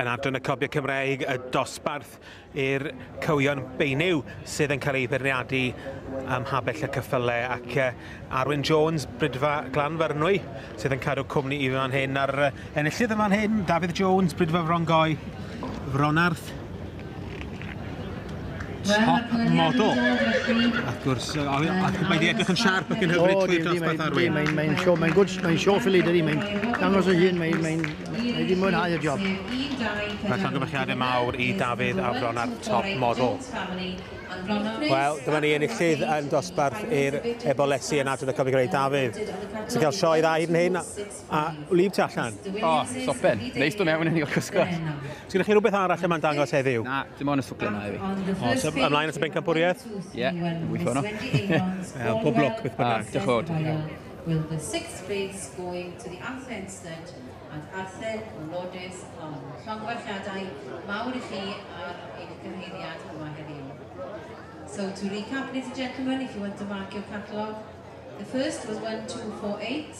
yn adran y Cobiau Cymreig, y dosbarth i'r cywion beiniw sydd yn cael ei beirniadu am habell y cyffylau, ac Arwyn Jones, brydfa Glanfyrnwy, sydd yn cadw cwmni i fan hyn ar enillydd y fan hyn. Dafydd Jones, brydfa Frongoi, Fronarth, top model. Wrth gwrs, mae wedi edrych yn siarp ac yn hyfryd trwy'r dosbarth Arwyn. Mae'n sio ffili dydi, mae'n dangos o hun, mae'n wedi mwynhau y job. Mae llongyfarchiadau mawr i Dafydd a Fronarth, top model. Wel, dyma ni enillydd yn dosbarth i'r Eboles yn adran y Cobiau Cymreig. Dafydd, sy'n cael sioe dda hyd yn hyn, a wlyb ti allan? O, sopen. Neis do mewn yn ei cysgod. Sgynnych chi rhywbeth arall yma'n dangos heddiw? Na, dim ond y swglen na i fi. O, so ymlaen at y bencampwriaeth? Ie, wyth o'n o. Pob lwc beth bynnag. Diolch fawr. Will the sixth race going to the Arthur Instead and Arthur Lodys on. Llongwarchiadau mawr i chi ar eich cynheiriad yma heddiw. So to recap, ladies and gentlemen, if you want to mark your catalogue, the first was 1248,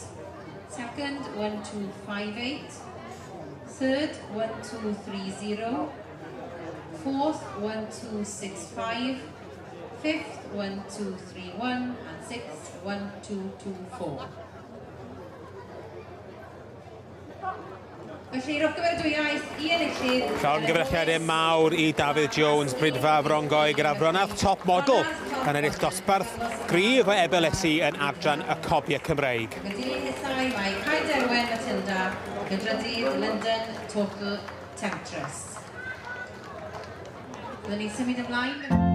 second 1258, third 1230, fourth 1265, fifth 1231, and sixth 1224. Felly, rhowch gyferbydwiaeth i enillydd. Llongyfarchiadau mawr i Dafydd Jones, brydfa Frongoi, gyda Fronarth, top model yn ennill dosbarth gryf o Eboles yn adran y Cobiau Cymreig. Gyda'r nesau mae Cae Derwen Matilda, gydrydydd London Total Temptress. Byddwn ni'n symud ymlaen.